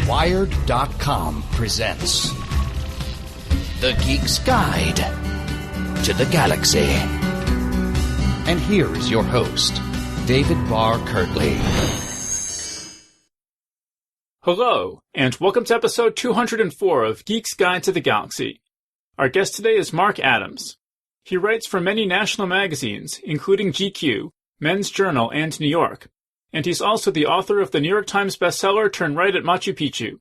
Wired.com presents The Geek's Guide to the Galaxy. And here is your host, David Barr Kirtley. Hello, and welcome to episode 204 of Geek's Guide to the Galaxy. Our guest today is Mark Adams. He writes for many national magazines, including GQ, Men's Journal, and New York. And he's also the author of the New York Times bestseller Turn Right at Machu Picchu.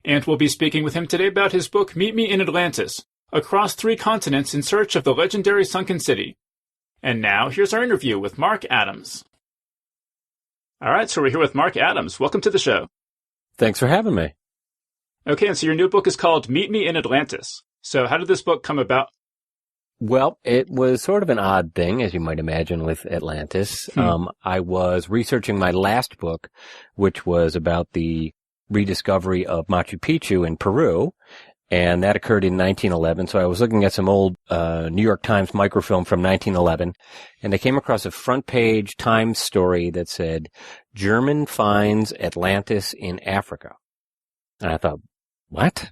And we'll be speaking with him today about his book Meet Me in Atlantis, Across Three Continents in Search of the Legendary Sunken City. And now, here's our interview with Mark Adams. All right, so we're here with Mark Adams. Welcome to the show. Thanks for having me. Okay, and so your new book is called Meet Me in Atlantis. So how did this book come about? Well, it was sort of an odd thing, as you might imagine, with Atlantis. I was researching my last book, which was about the rediscovery of Machu Picchu in Peru, and that occurred in 1911. So I was looking at some old New York Times microfilm from 1911, and I came across a front-page Times story that said, German finds Atlantis in Africa. And I thought, what?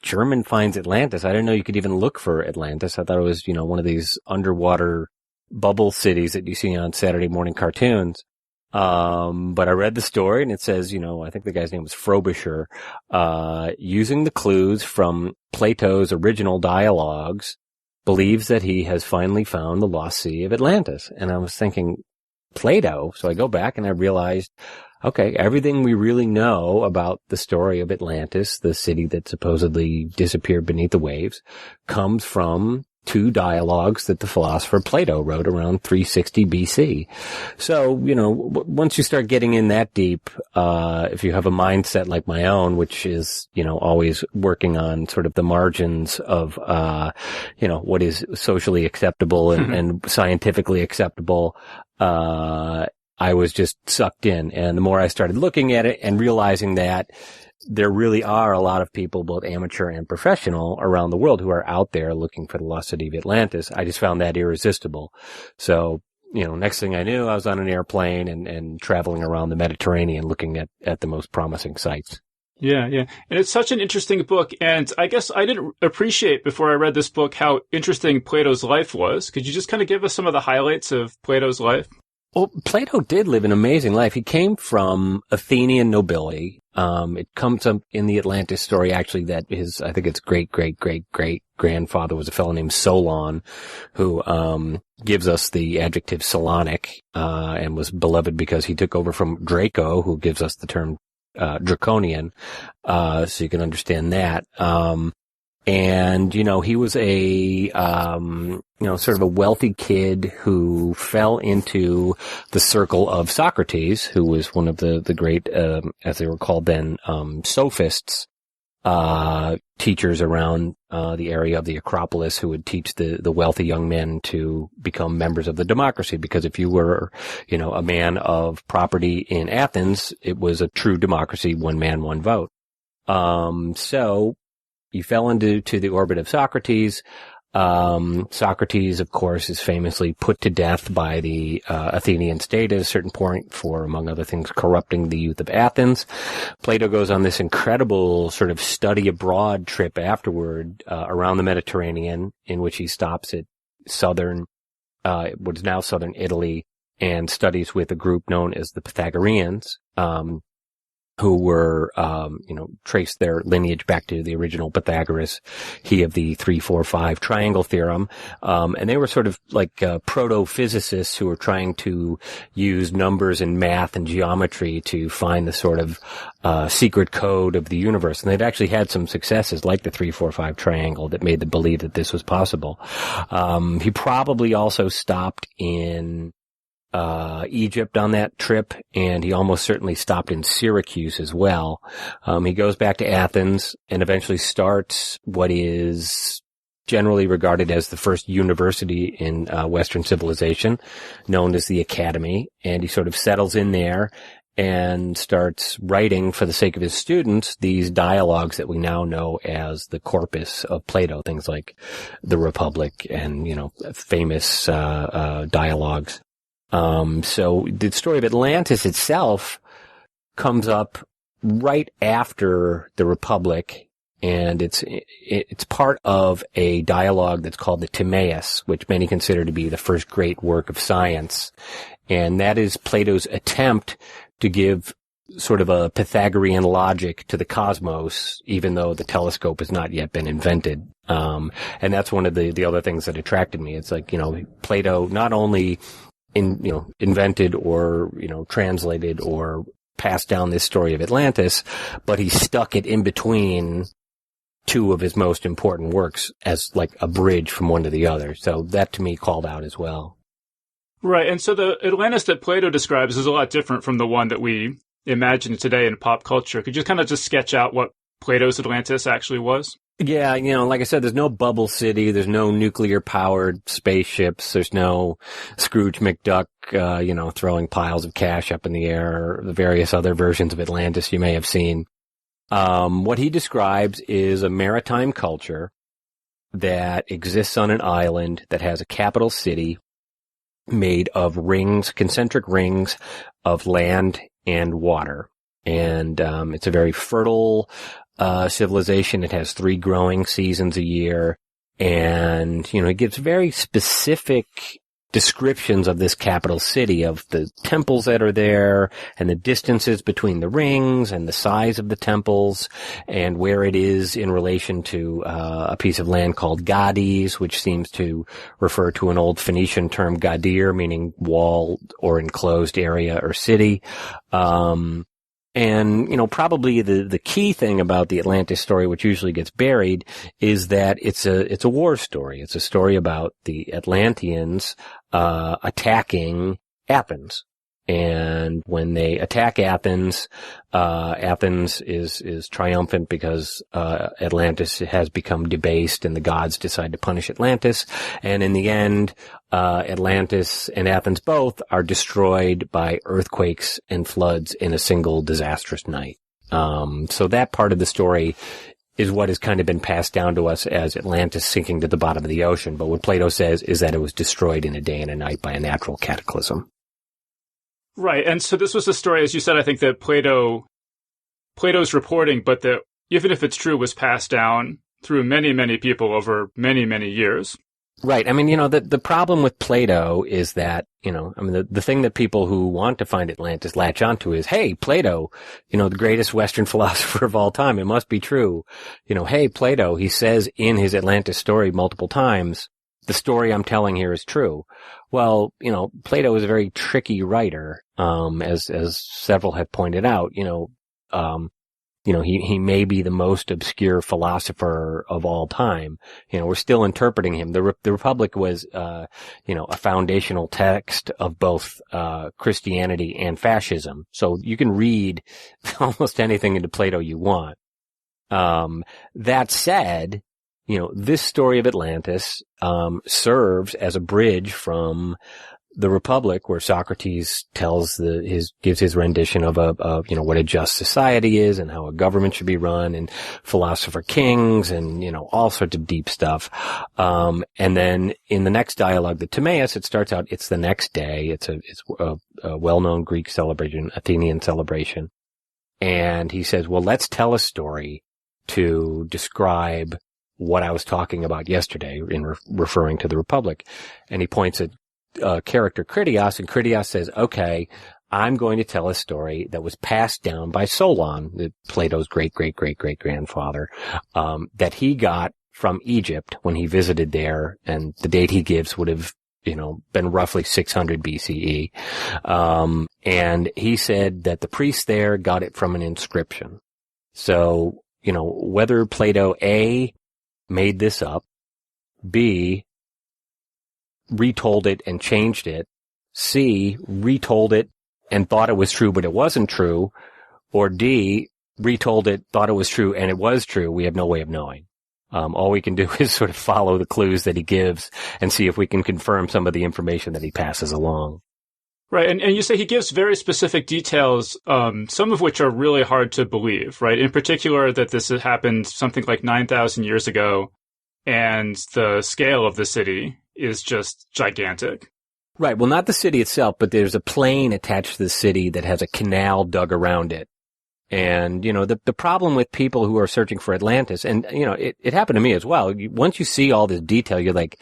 German finds Atlantis. I didn't know you could even look for Atlantis. I thought it was, one of these underwater bubble cities that you see on Saturday morning cartoons. But I read the story and it says, I think the guy's name was Frobisher, using the clues from Plato's original dialogues, believes that he has finally found the lost sea of Atlantis. And I was thinking, Plato? So I go back and I realized, okay, everything we really know about the story of Atlantis, the city that supposedly disappeared beneath the waves, comes from two dialogues that the philosopher Plato wrote around 360 BC. So, once you start getting in that deep, if you have a mindset like my own, which is, always working on sort of the margins of, what is socially acceptable and scientifically acceptable, I was just sucked in. And the more I started looking at it and realizing that there really are a lot of people, both amateur and professional, around the world who are out there looking for the lost city of Atlantis, I just found that irresistible. So, next thing I knew, I was on an airplane and traveling around the Mediterranean looking at the most promising sites. Yeah. And it's such an interesting book. And I guess I didn't appreciate before I read this book how interesting Plato's life was. Could you just kind of give us some of the highlights of Plato's life? Well, Plato did live an amazing life. He came from Athenian nobility. It comes up in the Atlantis story, actually, that I think it's great-great-great-great-grandfather was a fellow named Solon, who, gives us the adjective Solonic, and was beloved because he took over from Draco, who gives us the term, Draconian, so you can understand that. And, he was a, sort of a wealthy kid who fell into the circle of Socrates, who was one of the great, as they were called then, sophists, teachers around, the area of the Acropolis who would teach the wealthy young men to become members of the democracy. Because if you were, a man of property in Athens, it was a true democracy, one man, one vote. So, he fell into the orbit of Socrates. Socrates, of course, is famously put to death by the Athenian state at a certain point for, among other things, corrupting the youth of Athens. Plato goes on this incredible sort of study abroad trip afterward around the Mediterranean, in which he stops at what is now southern Italy, and studies with a group known as the Pythagoreans, who were, traced their lineage back to the original Pythagoras, he of the 3-4-5 triangle theorem. And they were sort of like, proto-physicists who were trying to use numbers and math and geometry to find the sort of, secret code of the universe. And they'd actually had some successes like the 3-4-5 triangle that made them believe that this was possible. He probably also stopped in Egypt on that trip, and he almost certainly stopped in Syracuse as well. He goes back to Athens and eventually starts what is generally regarded as the first university in Western civilization, known as the Academy, and he sort of settles in there and starts writing, for the sake of his students, these dialogues that we now know as the corpus of Plato, things like the Republic and, famous dialogues. So the story of Atlantis itself comes up right after the Republic, and it's part of a dialogue that's called the Timaeus, which many consider to be the first great work of science. And that is Plato's attempt to give sort of a Pythagorean logic to the cosmos, even though the telescope has not yet been invented. And that's one of the other things that attracted me. It's like, Plato not only invented or, translated or passed down this story of Atlantis, but he stuck it in between two of his most important works as like a bridge from one to the other. So that to me called out as well. Right. And so the Atlantis that Plato describes is a lot different from the one that we imagine today in pop culture. Could you kind of just sketch out what Plato's Atlantis actually was? Yeah, like I said, there's no bubble city, there's no nuclear-powered spaceships, there's no Scrooge McDuck, throwing piles of cash up in the air, or the various other versions of Atlantis you may have seen. What he describes is a maritime culture that exists on an island that has a capital city made of rings, concentric rings of land and water. And it's a very fertile civilization. It has 3 growing seasons a year. And, it gives very specific descriptions of this capital city, of the temples that are there and the distances between the rings and the size of the temples and where it is in relation to a piece of land called Gades, which seems to refer to an old Phoenician term gadir, meaning walled or enclosed area or city. And, probably the key thing about the Atlantis story, which usually gets buried, is that it's a war story. It's a story about the Atlanteans, attacking Athens. And when they attack Athens, Athens is triumphant because, Atlantis has become debased and the gods decide to punish Atlantis. And in the end, Atlantis and Athens both are destroyed by earthquakes and floods in a single disastrous night. So that part of the story is what has kind of been passed down to us as Atlantis sinking to the bottom of the ocean. But what Plato says is that it was destroyed in a day and a night by a natural cataclysm. Right. And so this was a story, as you said, I think that Plato's reporting, but that even if it's true, was passed down through many, many people over many, many years. Right. I mean, the problem with Plato is that, the thing that people who want to find Atlantis latch onto is, hey, Plato, the greatest Western philosopher of all time. It must be true. Hey, Plato, he says in his Atlantis story multiple times, the story I'm telling here is true. Well, Plato is a very tricky writer, as several have pointed out. He may be the most obscure philosopher of all time. We're still interpreting him. The Republic was, a foundational text of both, Christianity and fascism. So you can read almost anything into Plato you want. That said, this story of Atlantis, serves as a bridge from the Republic, where Socrates gives his rendition of what a just society is and how a government should be run, and philosopher kings and, all sorts of deep stuff. And then in the next dialogue, the Timaeus, it starts out, it's the next day. It's a well-known Greek celebration, Athenian celebration. And he says, well, let's tell a story to describe what I was talking about yesterday in referring to the Republic. And he points at character Critias, and Critias says, okay, I'm going to tell a story that was passed down by Solon, Plato's great-great-great-great-grandfather, that he got from Egypt when he visited there, and the date he gives would have, been roughly 600 BCE. And he said that the priests there got it from an inscription. So, whether Plato, A, made this up, B, retold it and changed it, C, retold it and thought it was true but it wasn't true, or D, retold it, thought it was true and it was true, we have no way of knowing. All we can do is sort of follow the clues that he gives and see if we can confirm some of the information that he passes along. Right, and you say he gives very specific details, some of which are really hard to believe, right? In particular, that this had happened something like 9,000 years ago, and the scale of the city is just gigantic. Right, well, not the city itself, but there's a plain attached to the city that has a canal dug around it. And, the problem with people who are searching for Atlantis, and, it happened to me as well. Once you see all this detail, you're like,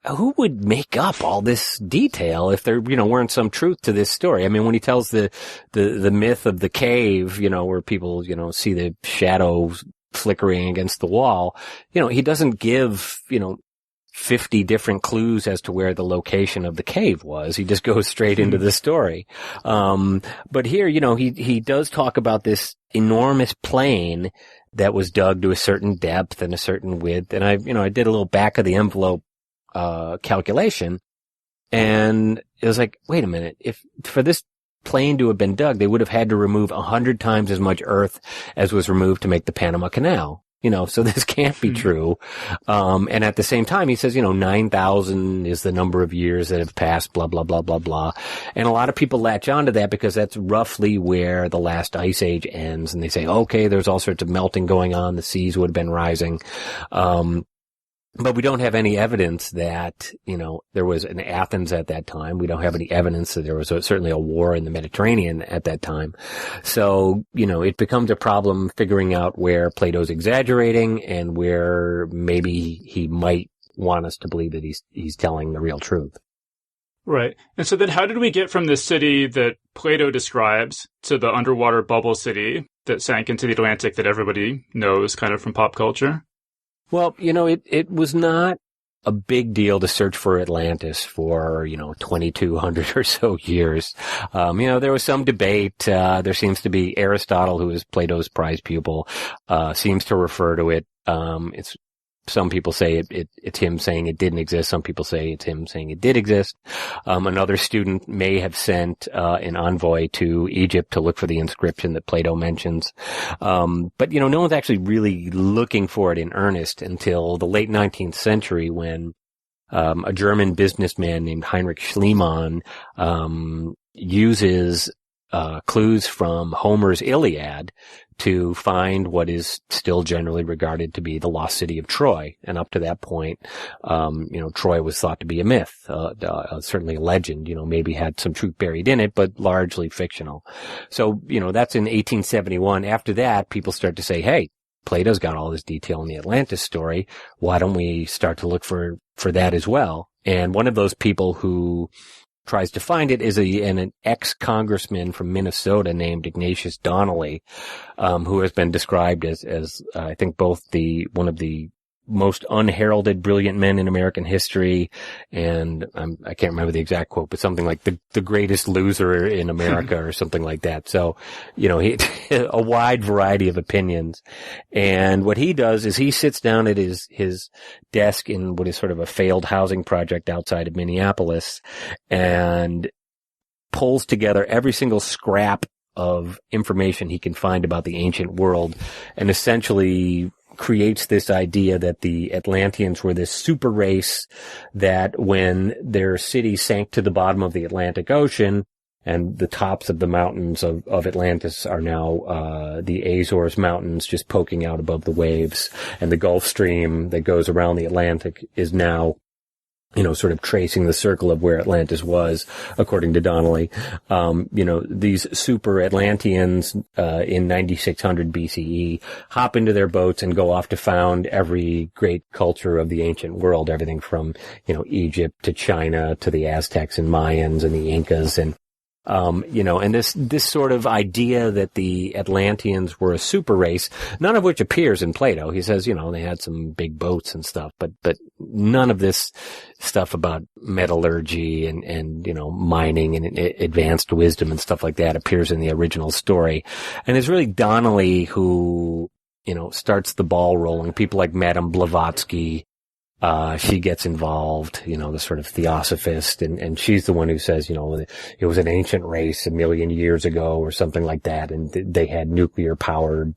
who would make up all this detail if there, weren't some truth to this story? I mean, when he tells the myth of the cave, where people, see the shadows flickering against the wall, he doesn't give, 50 different clues as to where the location of the cave was. He just goes straight into the story. But here, he does talk about this enormous plain that was dug to a certain depth and a certain width. And I did a little back of the envelope, calculation. And it was like, wait a minute. If for this plain to have been dug, they would have had to remove 100 times as much earth as was removed to make the Panama Canal. So this can't be true. And at the same time, he says, 9,000 is the number of years that have passed, blah, blah, blah, blah, blah. And a lot of people latch onto that because that's roughly where the last ice age ends. And they say, okay, there's all sorts of melting going on. The seas would have been rising. But we don't have any evidence that, there was an Athens at that time. We don't have any evidence that there was certainly a war in the Mediterranean at that time. So, it becomes a problem figuring out where Plato's exaggerating and where maybe he might want us to believe that he's telling the real truth. Right. And so then how did we get from the city that Plato describes to the underwater bubble city that sank into the Atlantic that everybody knows kind of from pop culture? Well, it was not a big deal to search for Atlantis for, 2,200 or so years. There was some debate. There seems to be Aristotle, who is Plato's prize pupil, seems to refer to it. Some people say it's him saying it didn't exist. Some people say it's him saying it did exist. Another student may have sent an envoy to Egypt to look for the inscription that Plato mentions. But no one's actually really looking for it in earnest until the late 19th century when a German businessman named Heinrich Schliemann uses clues from Homer's Iliad to find what is still generally regarded to be the lost city of Troy. And up to that point, Troy was thought to be a myth, certainly a legend, maybe had some truth buried in it, but largely fictional. So, that's in 1871. After that, people start to say, hey, Plato's got all this detail in the Atlantis story. Why don't we start to look for that as well? And one of those people who tries to find it is an ex-congressman from Minnesota named Ignatius Donnelly, who has been described as I think both one of the most unheralded, brilliant men in American history, and I can't remember the exact quote, but something like the greatest loser in America or something like that. So, he a wide variety of opinions. And what he does is he sits down at his desk in what is sort of a failed housing project outside of Minneapolis and pulls together every single scrap of information he can find about the ancient world and essentially creates this idea that the Atlanteans were this super race that when their city sank to the bottom of the Atlantic Ocean and the tops of the mountains of Atlantis are now the Azores Mountains just poking out above the waves, and the Gulf Stream that goes around the Atlantic is now sort of tracing the circle of where Atlantis was, according to Donnelly. These super Atlanteans, in 9600 BCE hop into their boats and go off to found every great culture of the ancient world, everything from, Egypt to China to the Aztecs and Mayans and the Incas and, and this sort of idea that the Atlanteans were a super race, none of which appears in Plato. He says, they had some big boats and stuff, but none of this stuff about metallurgy and mining and advanced wisdom and stuff like that appears in the original story. And it's really Donnelly who, starts the ball rolling. People like Madame Blavatsky, she gets involved, the sort of theosophist, and she's the one who says, it was an ancient race 1,000,000 years ago or something like that, and they had nuclear powered,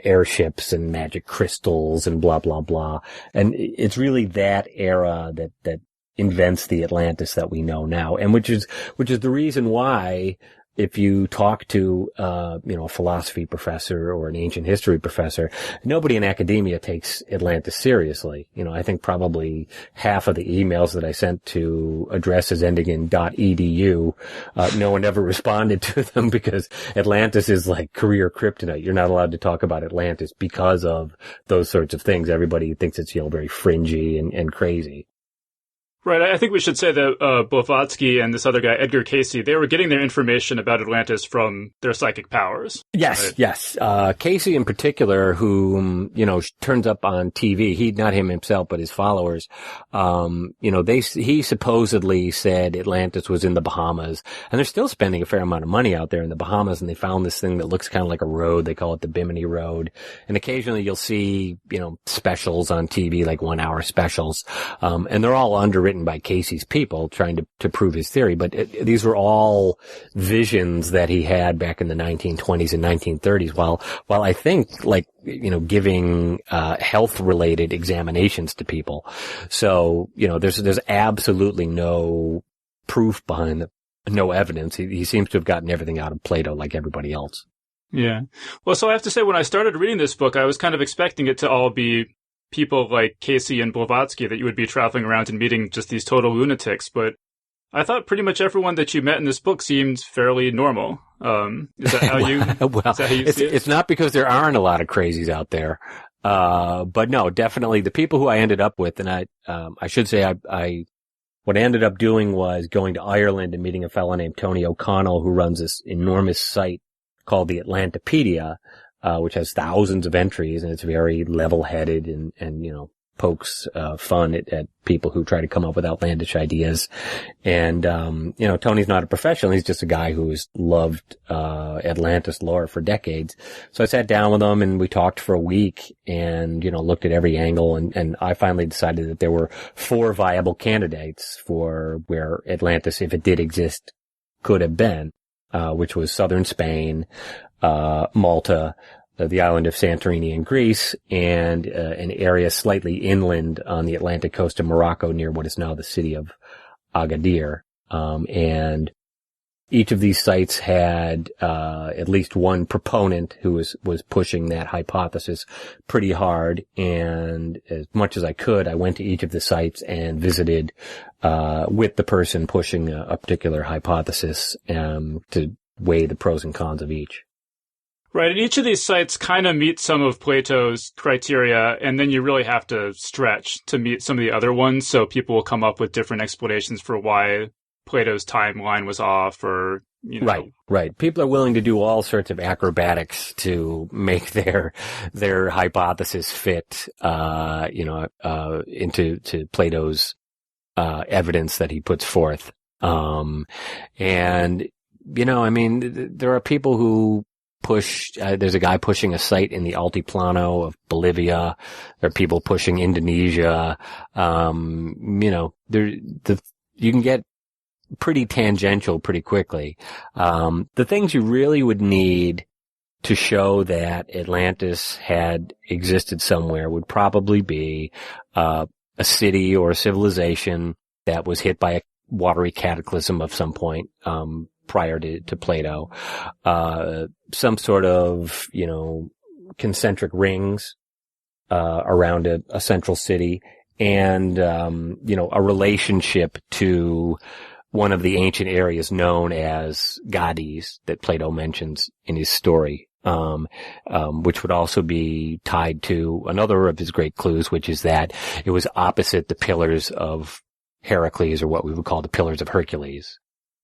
airships and magic crystals and blah, blah, blah. And it's really that era that invents the Atlantis that we know now, and which is the reason why, if you talk to, a philosophy professor or an ancient history professor, nobody in academia takes Atlantis seriously. I think probably half of the emails that I sent to addresses ending in .edu, no one ever responded to them because Atlantis is like career kryptonite. You're not allowed to talk about Atlantis because of those sorts of things. Everybody thinks it's, very fringy and crazy. Right. I think we should say that Blavatsky and this other guy, Edgar Casey, they were getting their information about Atlantis from their psychic powers. Yes, right? Yes. Casey in particular, who, turns up on TV, not him himself, but his followers, he supposedly said Atlantis was in the Bahamas, and they're still spending a fair amount of money out there in the Bahamas, and they found this thing that looks kind of like a road. They call it the Bimini Road. And occasionally you'll see, specials on TV, like 1 hour specials, and they're all underwritten by Casey's people trying to prove his theory. But these were all visions that he had back in the 1920s and 1930s while I think giving health related examinations to people. So, there's absolutely no proof behind it, no evidence. He seems to have gotten everything out of Plato like everybody else. Yeah. Well, so I have to say, when I started reading this book, I was kind of expecting it to all be people like Casey and Blavatsky, that you would be traveling around and meeting just these total lunatics. But I thought pretty much everyone that you met in this book seemed fairly normal. Is that how you, see it? It's not because there aren't a lot of crazies out there. But no, definitely the people who I ended up with, and I should say what I ended up doing was going to Ireland and meeting a fellow named Tony O'Connell, who runs this enormous site called the Atlantopedia, which has thousands of entries, and it's very level-headed and pokes fun at people who try to come up with outlandish ideas. And Tony's not a professional; he's just a guy who's loved Atlantis lore for decades. So I sat down with him and we talked for a week, and looked at every angle, and I finally decided that there were 4 viable candidates for where Atlantis, if it did exist, could have been, which was southern Spain, Malta, the island of Santorini in Greece, and an area slightly inland on the Atlantic coast of Morocco near what is now the city of Agadir. And each of these sites had at least one proponent who was pushing that hypothesis pretty hard. And as much as I could, I went to each of the sites and visited with the person pushing a particular hypothesis to weigh the pros and cons of each. Right, and each of these sites kind of meet some of Plato's criteria, and then you really have to stretch to meet some of the other ones, so people will come up with different explanations for why Plato's timeline was off, or, Right. People are willing to do all sorts of acrobatics to make their hypothesis fit, into Plato's evidence that he puts forth. There are people who there's a guy pushing a site in the Altiplano of Bolivia. There are people pushing Indonesia. You can get pretty tangential pretty quickly. The things you really would need to show that Atlantis had existed somewhere would probably be, a city or a civilization that was hit by a watery cataclysm of some point, prior to Plato, some sort of, concentric rings, around a central city, and, a relationship to one of the ancient areas known as Gades that Plato mentions in his story, which would also be tied to another of his great clues, which is that it was opposite the pillars of Heracles, or what we would call the pillars of Hercules.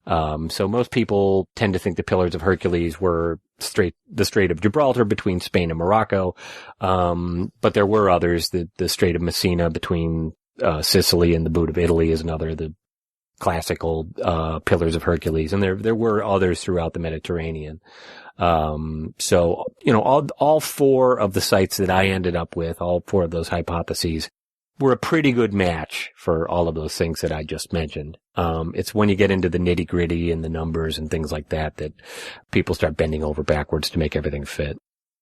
So most people tend to think the pillars of Hercules were the Strait of Gibraltar between Spain and Morocco. But there were others. The Strait of Messina between, Sicily and the Boot of Italy is another, the classical, pillars of Hercules. And there were others throughout the Mediterranean. So, all 4 of the sites that I ended up with, all 4 of those hypotheses, were a pretty good match for all of those things that I just mentioned. It's when you get into the nitty gritty and the numbers and things like that people start bending over backwards to make everything fit.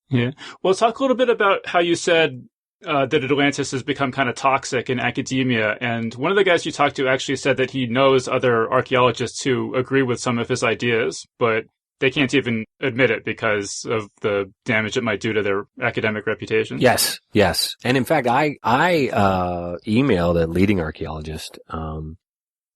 Yeah. Well, talk a little bit about how you said that Atlantis has become kind of toxic in academia. And one of the guys you talked to actually said that he knows other archaeologists who agree with some of his ideas, but they can't even admit it because of the damage it might do to their academic reputation. Yes. And in fact, I emailed a leading archaeologist,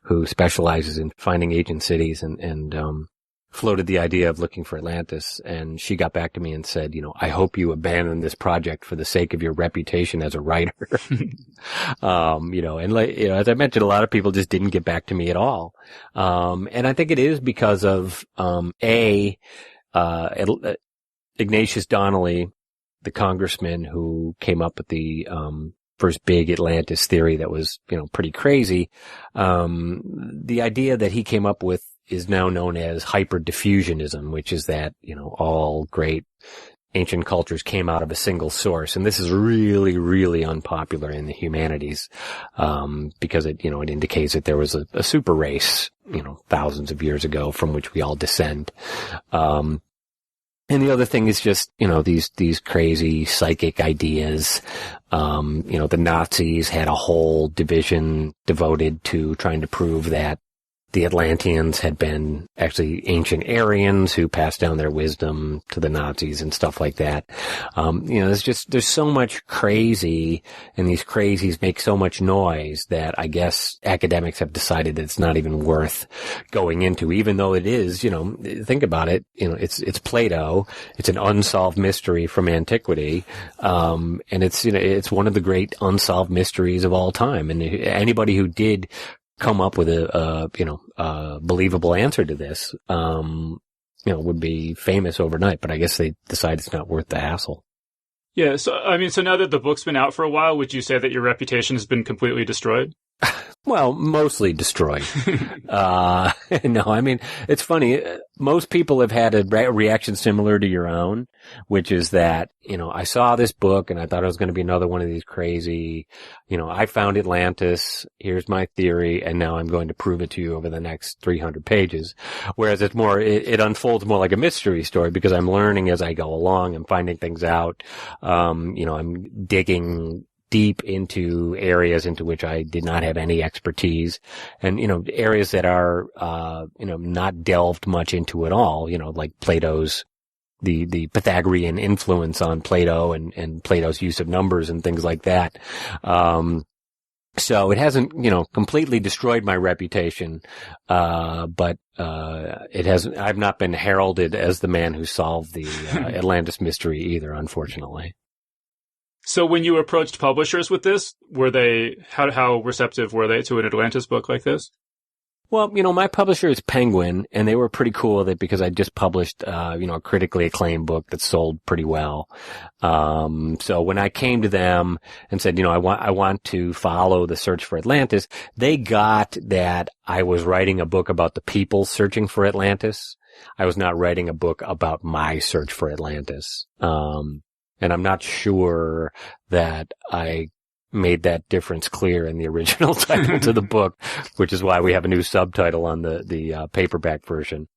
who specializes in finding ancient cities and floated the idea of looking for Atlantis. And she got back to me and said, I hope you abandon this project for the sake of your reputation as a writer. As I mentioned, a lot of people just didn't get back to me at all. And I think it is because of, Ignatius Donnelly, the congressman who came up with the, first big Atlantis theory that was, pretty crazy. The idea that he came up with is now known as hyperdiffusionism, which is that, all great ancient cultures came out of a single source. And this is really, really unpopular in the humanities, because it indicates that there was a super race, thousands of years ago from which we all descend. And the other thing is just, these crazy psychic ideas. The Nazis had a whole division devoted to trying to prove that the Atlanteans had been actually ancient Aryans who passed down their wisdom to the Nazis and stuff like that. There's so much crazy, and these crazies make so much noise that I guess academics have decided that it's not even worth going into, even though it is, think about it, it's Plato. It's an unsolved mystery from antiquity. And it's one of the great unsolved mysteries of all time. And anybody who did come up with a believable answer to this, would be famous overnight, but I guess they decide it's not worth the hassle. Yeah. So now that the book's been out for a while, would you say that your reputation has been completely destroyed? Well, mostly destroyed. No, it's funny. Most people have had a reaction similar to your own, which is that, I saw this book and I thought it was going to be another one of these crazy, I found Atlantis, here's my theory, and now I'm going to prove it to you over the next 300 pages. Whereas it unfolds more like a mystery story because I'm learning as I go along. I'm finding things out. I'm digging deep into areas into which I did not have any expertise, and areas that are not delved much into at all, like Plato's the Pythagorean influence on Plato and Plato's use of numbers and things like that. So it hasn't, completely destroyed my reputation, but I've not been heralded as the man who solved the Atlantis mystery either, unfortunately. So when you approached publishers with this, how receptive were they to an Atlantis book like this? Well, my publisher is Penguin, and they were pretty cool with it because I just published, a critically acclaimed book that sold pretty well. So when I came to them and said, I want to follow the search for Atlantis, they got that I was writing a book about the people searching for Atlantis. I was not writing a book about my search for Atlantis. And I'm not sure that I made that difference clear in the original title to the book, which is why we have a new subtitle on the paperback version.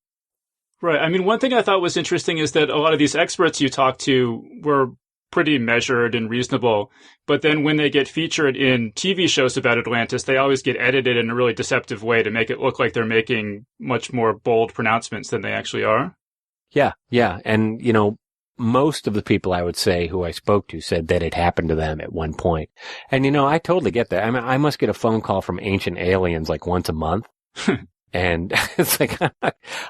Right. One thing I thought was interesting is that a lot of these experts you talked to were pretty measured and reasonable, but then when they get featured in TV shows about Atlantis, they always get edited in a really deceptive way to make it look like they're making much more bold pronouncements than they actually are. Yeah. And, most of the people I would say who I spoke to said that it happened to them at one point. And, I totally get that. I must get a phone call from ancient aliens like once a month. And it's like,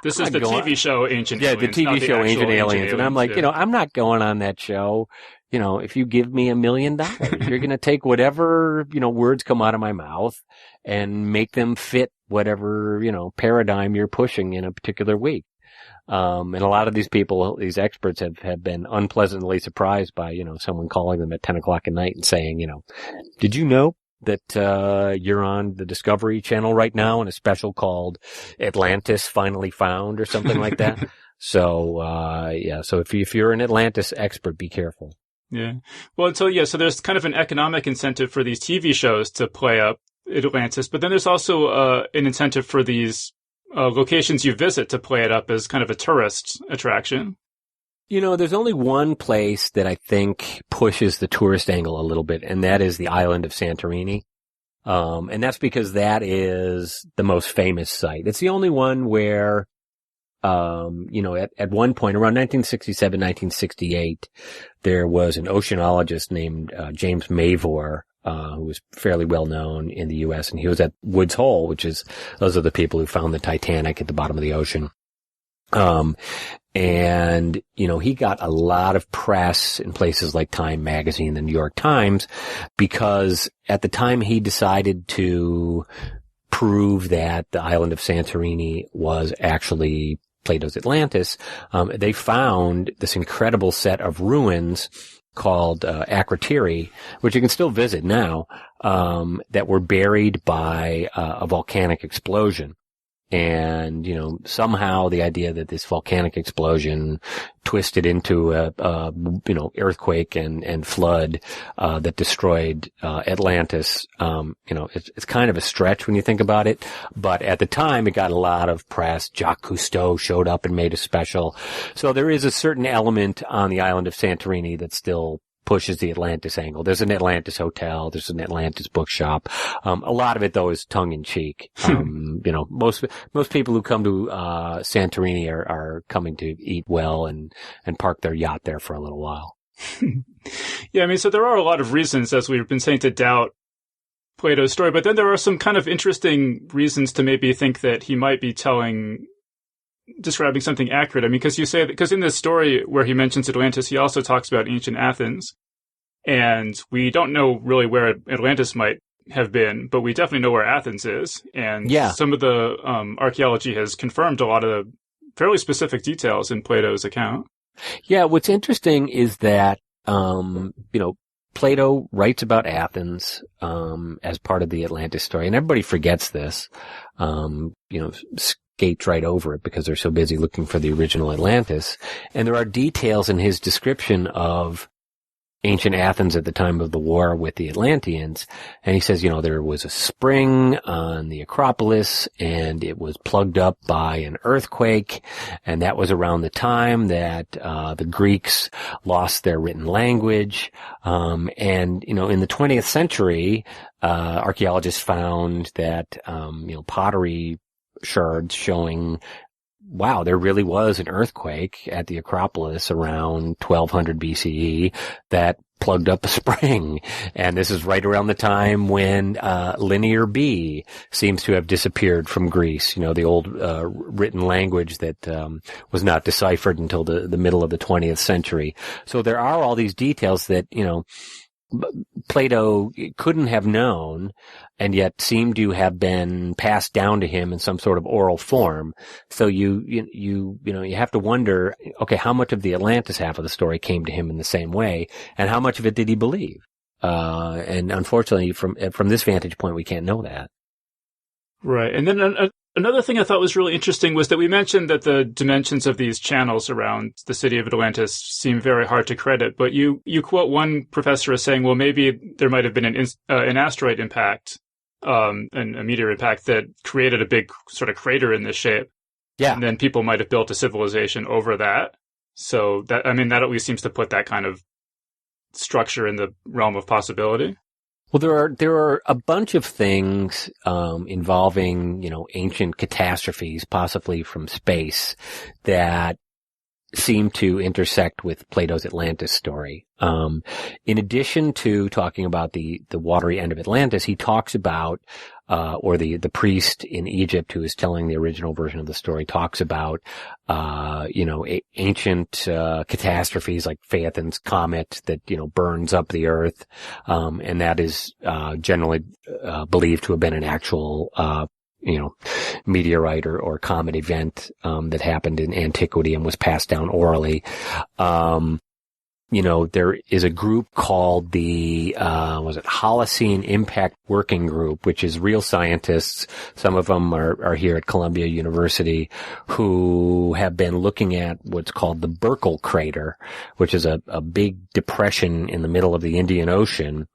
this is the TV show Ancient Aliens. Yeah, the TV show Ancient Aliens. And I'm like, I'm not going on that show. If you give me $1 million, you're going to take whatever, words come out of my mouth and make them fit whatever, paradigm you're pushing in a particular week. And a lot of these people, these experts have been unpleasantly surprised by, someone calling them at 10 o'clock at night and saying, did you know that, you're on the Discovery Channel right now in a special called Atlantis Finally Found or something like that? So, so if you're an Atlantis expert, be careful. Yeah. Well, so there's kind of an economic incentive for these TV shows to play up Atlantis, but then there's also, an incentive for these locations you visit to play it up as kind of a tourist attraction. There's only one place that I think pushes the tourist angle a little bit, and that is the island of Santorini. And that's because that is the most famous site. It's the only one where at one point around 1967, 1968, there was an oceanologist named James Mavor, who was fairly well known in the U.S., and he was at Woods Hole, those are the people who found the Titanic at the bottom of the ocean. And he got a lot of press in places like Time Magazine, the New York Times, because at the time he decided to prove that the island of Santorini was actually Plato's Atlantis, they found this incredible set of ruins called Akrotiri, which you can still visit now, that were buried by a volcanic explosion. And, somehow the idea that this volcanic explosion twisted into a earthquake and flood, that destroyed, Atlantis, it's kind of a stretch when you think about it. But at the time, it got a lot of press. Jacques Cousteau showed up and made a special. So there is a certain element on the island of Santorini that still pushes the Atlantis angle. There's an Atlantis hotel. There's an Atlantis bookshop. A lot of it though is tongue in cheek. Most people who come to, Santorini are coming to eat well and park their yacht there for a little while. Yeah. I mean, so there are a lot of reasons, as we've been saying, to doubt Plato's story, but then there are some kind of interesting reasons to maybe think that he might be describing something accurate. I mean, because in this story where he mentions Atlantis, he also talks about ancient Athens, and we don't know really where Atlantis might have been, but we definitely know where Athens is. And some of the archaeology has confirmed a lot of the fairly specific details in Plato's account. Yeah, what's interesting is that, Plato writes about Athens, as part of the Atlantis story, and everybody forgets this. Skates right over it because they're so busy looking for the original Atlantis. And there are details in his description of ancient Athens at the time of the war with the Atlanteans. And he says, there was a spring on the Acropolis and it was plugged up by an earthquake. And that was around the time that, the Greeks lost their written language. And, in the 20th century, archaeologists found that, pottery shards showing, wow, there really was an earthquake at the Acropolis around 1200 BCE that plugged up a spring. And this is right around the time when Linear B seems to have disappeared from Greece, the old written language that was not deciphered until the middle of the 20th century. So there are all these details that, Plato couldn't have known and yet seemed to have been passed down to him in some sort of oral form. So you have to wonder, okay, how much of the Atlantis half of the story came to him in the same way, and how much of it did he believe? And unfortunately, from this vantage point, we can't know that. Right. And then another thing I thought was really interesting was that we mentioned that the dimensions of these channels around the city of Atlantis seem very hard to credit, but you quote one professor as saying, well, maybe there might have been an asteroid impact, and a meteor impact that created a big sort of crater in this shape. Yeah. And then people might have built a civilization over that. So that at least seems to put that kind of structure in the realm of possibility. Well, there are a bunch of things involving, ancient catastrophes, possibly from space, that seem to intersect with Plato's Atlantis story. In addition to talking about the watery end of Atlantis, he talks about, or the priest in Egypt who is telling the original version of the story talks about, ancient, catastrophes like Phaethon's comet that, burns up the earth. And that is, generally, believed to have been an actual, meteorite or comet event, that happened in antiquity and was passed down orally. There is a group called the, Holocene Impact Working Group, which is real scientists. Some of them are here at Columbia University, who have been looking at what's called the Burkle crater, which is a big depression in the middle of the Indian Ocean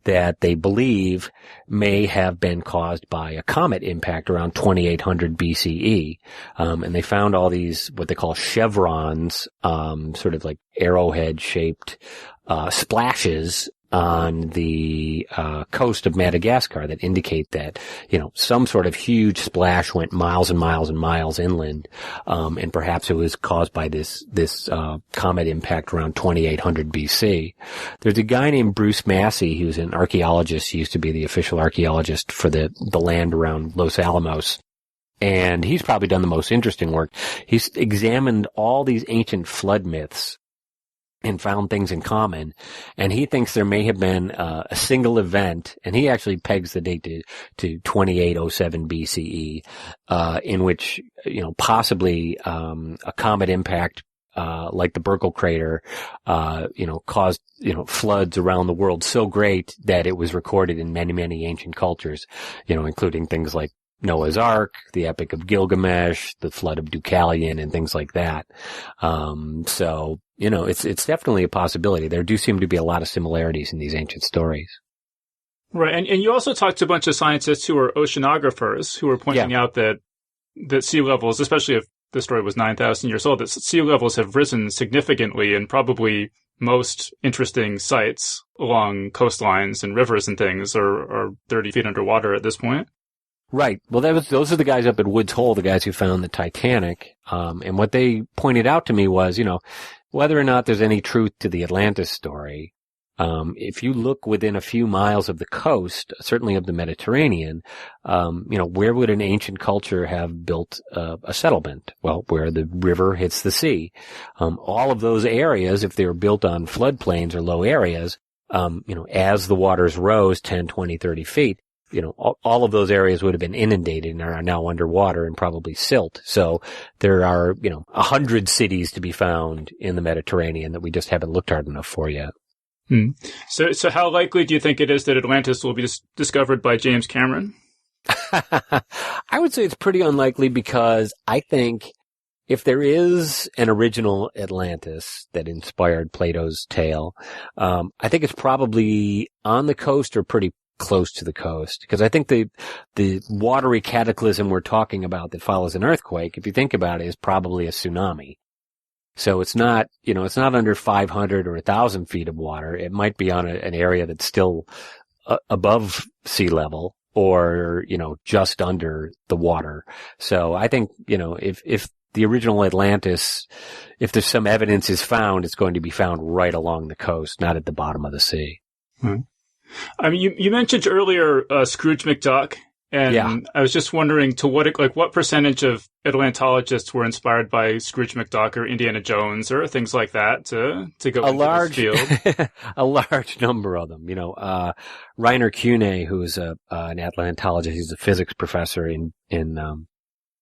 that they believe may have been caused by a comet impact around 2800 BCE. And they found all these, what they call chevrons, sort of like arrowhead shaped, splashes on the coast of Madagascar that indicate that, some sort of huge splash went miles and miles and miles inland, and perhaps it was caused by this comet impact around 2800 BC. There's a guy named Bruce Massey who's an archaeologist. He used to be the official archaeologist for the land around Los Alamos. And he's probably done the most interesting work. He's examined all these ancient flood myths and found things in common. And he thinks there may have been a single event, and he actually pegs the date to 2807 BCE, in which, possibly a comet impact like the Burkle crater, caused, floods around the world so great that it was recorded in many, many ancient cultures, including things like Noah's Ark, the Epic of Gilgamesh, the Flood of Deucalion, and things like that. So, it's definitely a possibility. There do seem to be a lot of similarities in these ancient stories. Right. And you also talked to a bunch of scientists who are oceanographers who were pointing out that sea levels, especially if the story was 9,000 years old, that sea levels have risen significantly in probably most interesting sites along coastlines and rivers and things are 30 feet underwater at this point. Right. Well, those are the guys up at Woods Hole, the guys who found the Titanic. And what they pointed out to me was, whether or not there's any truth to the Atlantis story, if you look within a few miles of the coast, certainly of the Mediterranean, where would an ancient culture have built a settlement? Well, where the river hits the sea. All of those areas, if they were built on floodplains or low areas, as the waters rose 10, 20, 30 feet, all of those areas would have been inundated and are now underwater and probably silt. So there are, 100 cities to be found in the Mediterranean that we just haven't looked hard enough for yet. So how likely do you think it is that Atlantis will be discovered by James Cameron? I would say it's pretty unlikely because I think if there is an original Atlantis that inspired Plato's tale, I think it's probably on the coast or pretty close to the coast, because I think the watery cataclysm we're talking about that follows an earthquake, if you think about it, is probably a tsunami. So it's not, it's not under 500 or 1,000 feet of water. It might be on an area that's still above sea level or, just under the water. So I think, if the original Atlantis, if there's some evidence is found, it's going to be found right along the coast, not at the bottom of the sea. I mean, you mentioned earlier Scrooge McDuck, and I was just wondering what percentage of Atlantologists were inspired by Scrooge McDuck or Indiana Jones or things like that to go into this field? A large number of them. Rainer Kuhne, who's an Atlantologist, he's a physics professor in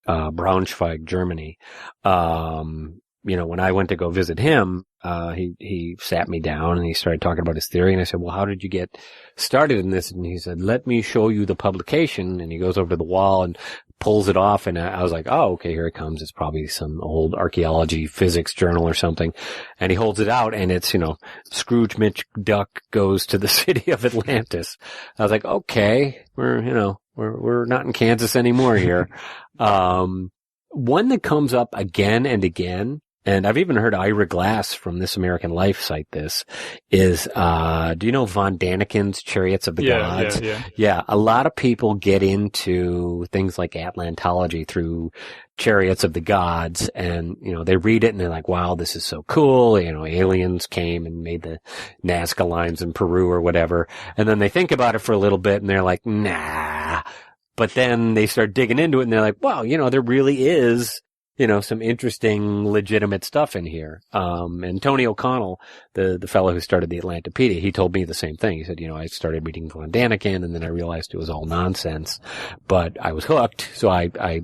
Braunschweig, Germany. When I went to go visit him, he sat me down and he started talking about his theory. And I said, well, how did you get started in this? And he said, let me show you the publication. And he goes over to the wall and pulls it off. And I was like, oh, okay, here it comes. It's probably some old archaeology physics journal or something. And he holds it out and it's, Scrooge McDuck goes to the city of Atlantis. I was like, okay, we're not in Kansas anymore here. One that comes up again and again, and I've even heard Ira Glass from This American Life cite this, is, do you know Von Daniken's Chariots of the Gods? Yeah. A lot of people get into things like Atlantology through Chariots of the Gods, and, they read it and they're like, wow, this is so cool. Aliens came and made the Nazca lines in Peru or whatever. And then they think about it for a little bit and they're like, nah. But then they start digging into it and they're like, wow, there really is, some interesting, legitimate stuff in here. And Tony O'Connell, the fellow who started the Atlantopedia, he told me the same thing. He said, I started reading Von Daniken and then I realized it was all nonsense, but I was hooked. So I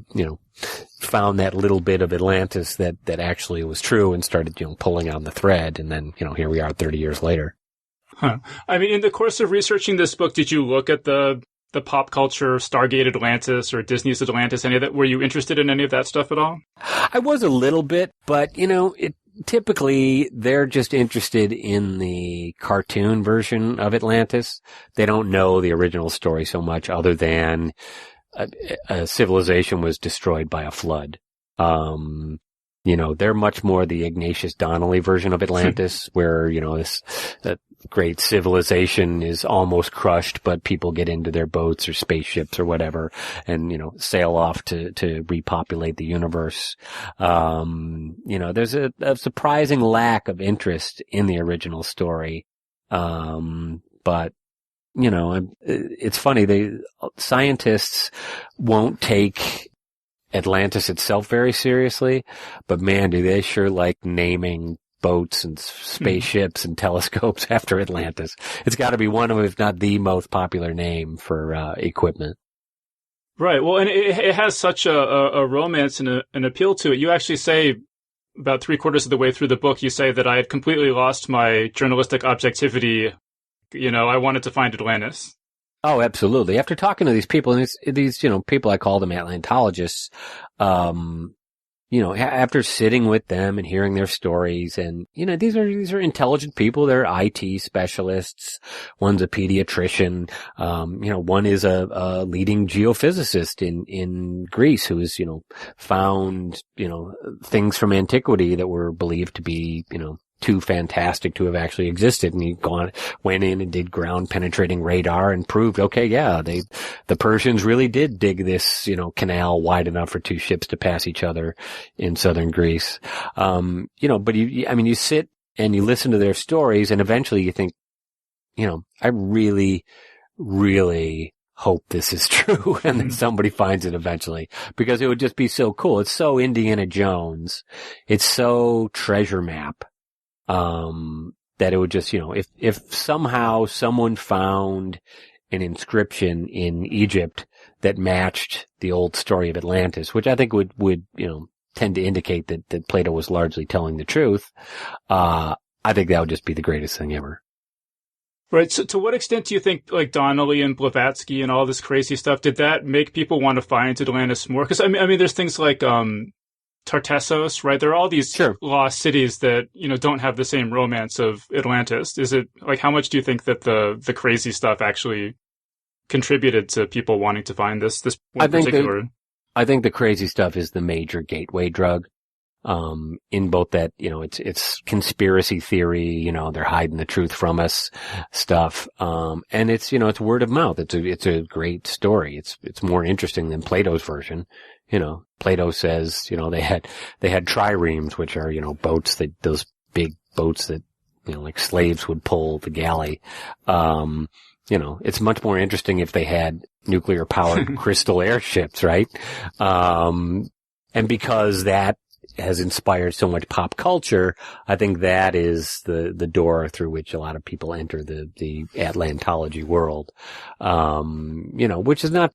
found that little bit of Atlantis that actually was true and started, pulling on the thread. And then, here we are 30 years later. Huh. I mean, in the course of researching this book, did you look at the pop culture Stargate Atlantis or Disney's Atlantis, any of that? Were you interested in any of that stuff at all? I was a little bit, but, typically they're just interested in the cartoon version of Atlantis. They don't know the original story so much other than a civilization was destroyed by a flood. They're much more the Ignatius Donnelly version of Atlantis, where, great civilization is almost crushed, but people get into their boats or spaceships or whatever and, sail off to repopulate the universe. There's a surprising lack of interest in the original story. But it's funny. Scientists won't take Atlantis itself very seriously, but man, do they sure like naming boats and spaceships and telescopes after Atlantis. It's got to be one of, if not the most popular name for equipment. Right. Well, and it has such a romance and an appeal to it. You actually say about 3/4 of the way through the book, you say that I had completely lost my journalistic objectivity. I wanted to find Atlantis. Oh, absolutely. After talking to these people, and these people, I call them Atlantologists, after sitting with them and hearing their stories, and, these are intelligent people. They're IT specialists. One's a pediatrician. One is a leading geophysicist in Greece who has, found, things from antiquity that were believed to be, too fantastic to have actually existed. And he went in and did ground penetrating radar and proved, okay, yeah, the Persians really did dig this, canal wide enough for two ships to pass each other in southern Greece. But you sit and you listen to their stories and eventually you think, I really, really hope this is true and that somebody finds it eventually, because it would just be so cool. It's so Indiana Jones. It's so treasure map. That it would just, if somehow someone found an inscription in Egypt that matched the old story of Atlantis, which I think would, tend to indicate that Plato was largely telling the truth, I think that would just be the greatest thing ever. Right. So to what extent do you think, like, Donnelly and Blavatsky and all this crazy stuff, did that make people want to find Atlantis more? Because, I mean, there's things like, Tartessos, right? There are all these lost cities that, don't have the same romance of Atlantis. Is it, like, how much do you think that the crazy stuff actually contributed to people wanting to find this one particular? I think the crazy stuff is the major gateway drug. In both that, it's conspiracy theory, they're hiding the truth from us stuff. And it's, it's word of mouth. It's a great story. It's more interesting than Plato's version. Plato says, they had triremes, which are, boats those big boats that, like slaves would pull the galley. It's much more interesting if they had nuclear powered crystal airships, right? And because that has inspired so much pop culture, I think that is the door through which a lot of people enter the Atlantology world. Which is not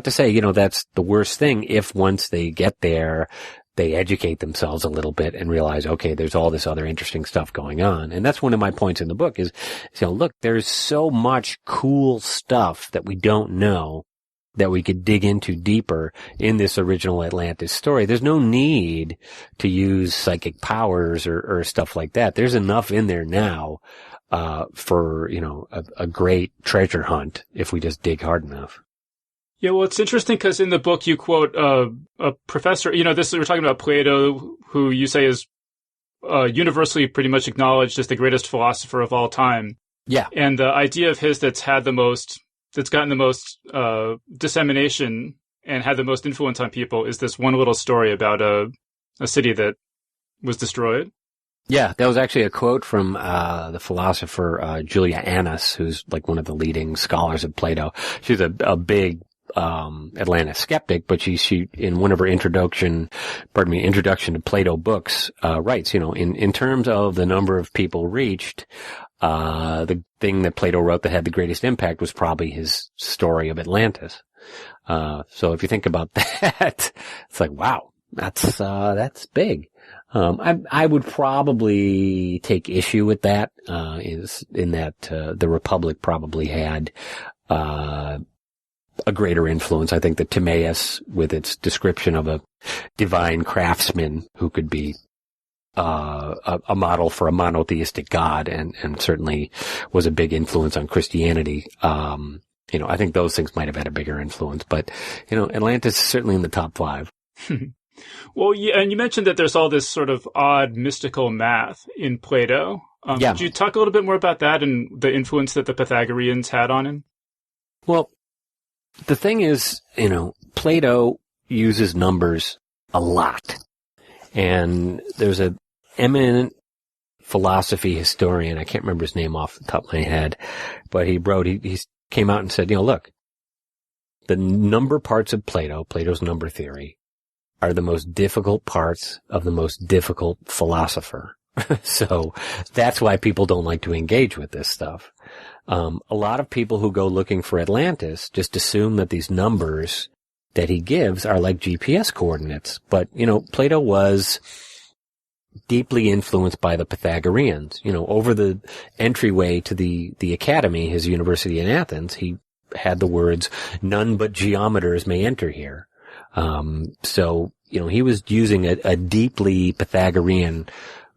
to say, that's the worst thing if once they get there, they educate themselves a little bit and realize, okay, there's all this other interesting stuff going on. And that's one of my points in the book is, look, there's so much cool stuff that we don't know that we could dig into deeper in this original Atlantis story. There's no need to use psychic powers or stuff like that. There's enough in there now, for, a great treasure hunt if we just dig hard enough. Yeah, well, it's interesting because in the book you quote, a professor, we're talking about Plato, who you say is, universally pretty much acknowledged as the greatest philosopher of all time. Yeah. And the idea of his that's gotten the most dissemination and had the most influence on people is this one little story about a city that was destroyed. Yeah, that was actually a quote from the philosopher Julia Annis, who's like one of the leading scholars of Plato. She's a big Atlantis skeptic, but she in one of her introduction to Plato books writes, in terms of the number of people reached, the thing that Plato wrote that had the greatest impact was probably his story of Atlantis. So if you think about that, it's like, wow, that's big. I would probably take issue with that, is in that, the Republic probably had, a greater influence. I think that Timaeus, with its description of a divine craftsman who could be a model for a monotheistic God, and certainly was a big influence on Christianity. I think those things might have had a bigger influence, but, Atlantis is certainly in the top 5. Well, yeah, and you mentioned that there's all this sort of odd mystical math in Plato. Yeah. Could you talk a little bit more about that and the influence that the Pythagoreans had on him? Well, the thing is, Plato uses numbers a lot. And there's an eminent philosophy historian, I can't remember his name off the top of my head, but he came out and said, look, the number parts of Plato's number theory, are the most difficult parts of the most difficult philosopher. So that's why people don't like to engage with this stuff. A lot of people who go looking for Atlantis just assume that these numbers that he gives are like GPS coordinates. But, Plato was deeply influenced by the Pythagoreans. Over the entryway to the academy, his university in Athens, he had the words, "None but geometers may enter here." So, he was using a deeply Pythagorean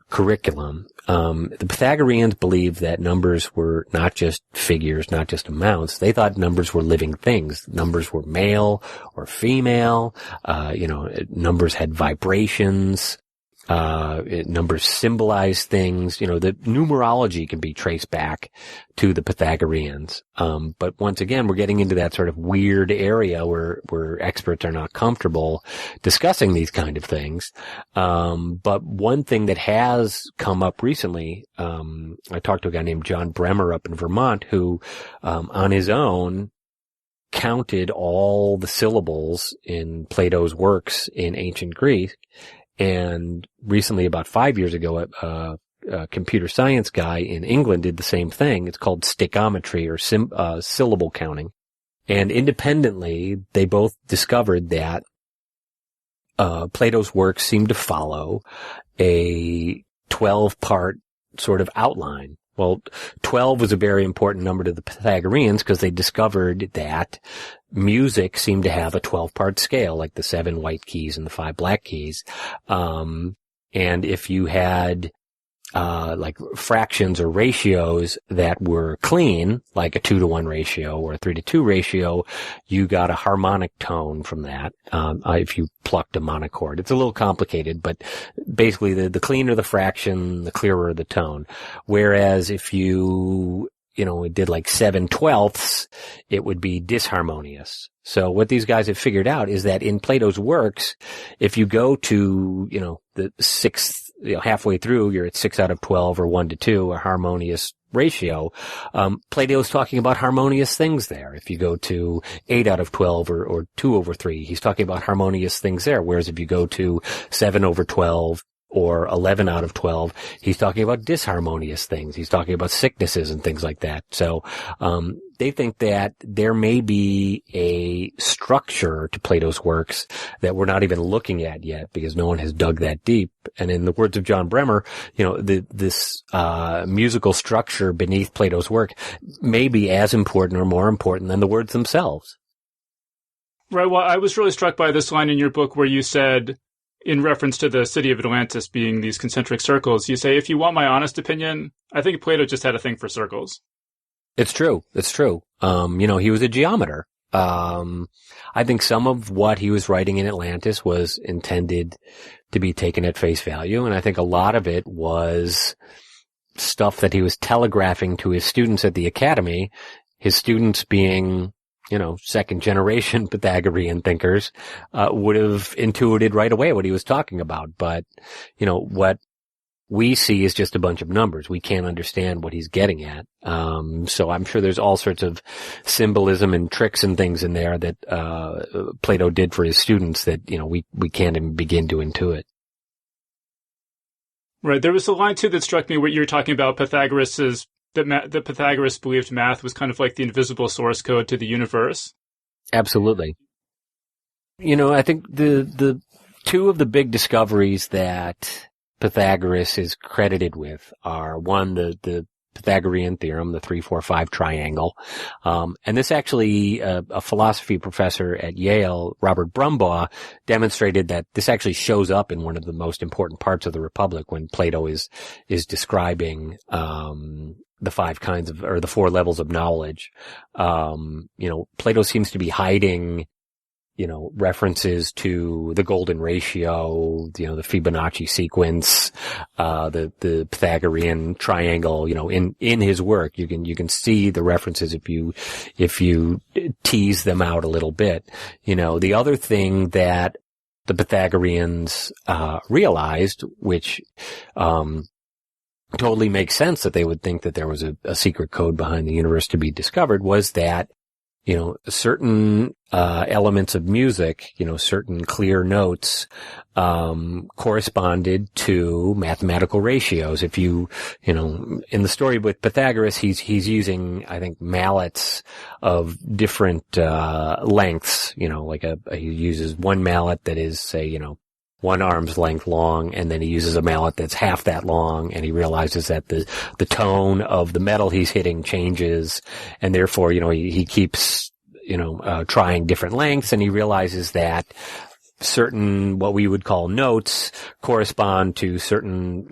curriculum. The Pythagoreans believed that numbers were not just figures, not just amounts. They thought numbers were living things. Numbers were male or female. Numbers had vibrations. Numbers symbolize things. The numerology can be traced back to the Pythagoreans. But once again, we're getting into that sort of weird area where experts are not comfortable discussing these kind of things. But one thing that has come up recently, I talked to a guy named John Bremer up in Vermont who, on his own, counted all the syllables in Plato's works in ancient Greek. And recently, about 5 years ago, a computer science guy in England did the same thing. It's called stichometry or syllable counting. And independently, they both discovered that Plato's works seemed to follow a 12-part sort of outline. Well, 12 was a very important number to the Pythagoreans because they discovered that music seemed to have a 12-part scale, like the 7 white keys and the 5 black keys. And if you had like fractions or ratios that were clean, like a 2-to-1 ratio or a 3-to-2 ratio, you got a harmonic tone from that. If you plucked a monochord, it's a little complicated, but basically the cleaner the fraction, the clearer the tone. Whereas if you it did like 7/12ths, it would be disharmonious. So what these guys have figured out is that in Plato's works, if you go to, the sixth, halfway through, you're at 6 out of 12 or 1-to-2, a harmonious ratio. Plato's talking about harmonious things there. If you go to 8 out of 12 or 2/3, he's talking about harmonious things there. Whereas if you go to 7/12, or 11 out of 12, he's talking about disharmonious things. He's talking about sicknesses and things like that. So, they think that there may be a structure to Plato's works that we're not even looking at yet because no one has dug that deep. And in the words of John Bremer, this musical structure beneath Plato's work may be as important or more important than the words themselves. Right. Well, I was really struck by this line in your book where you said, in reference to the city of Atlantis being these concentric circles, you say, if you want my honest opinion, I think Plato just had a thing for circles. It's true. It's true. He was a geometer. I think some of what he was writing in Atlantis was intended to be taken at face value. And I think a lot of it was stuff that he was telegraphing to his students at the academy, his students being second generation Pythagorean thinkers, would have intuited right away what he was talking about. But, what we see is just a bunch of numbers. We can't understand what he's getting at. So I'm sure there's all sorts of symbolism and tricks and things in there that, Plato did for his students that, we can't even begin to intuit. Right. There was a line too that struck me where you were talking about Pythagoras believed math was kind of like the invisible source code to the universe. Absolutely. I think the two of the big discoveries that Pythagoras is credited with are, one, the Pythagorean theorem, the 3-4-5 triangle. And this actually, a philosophy professor at Yale, Robert Brumbaugh, demonstrated that this actually shows up in one of the most important parts of the Republic when Plato is describing, the 5 kinds of, or the 4 levels of knowledge. Plato seems to be hiding, references to the golden ratio, the Fibonacci sequence, the Pythagorean triangle, in his work. You can see the references if you tease them out a little bit. The other thing that the Pythagoreans, realized, which, totally makes sense that they would think that there was a secret code behind the universe to be discovered, was that certain elements of music, certain clear notes corresponded to mathematical ratios. If in the story with Pythagoras, he's using, I think, mallets of different lengths. He uses one mallet that is, say, 1 arm's length long, and then he uses a mallet that's half that long, and he realizes that the tone of the metal he's hitting changes, and therefore, he keeps, trying different lengths, and he realizes that certain, what we would call notes, correspond to certain,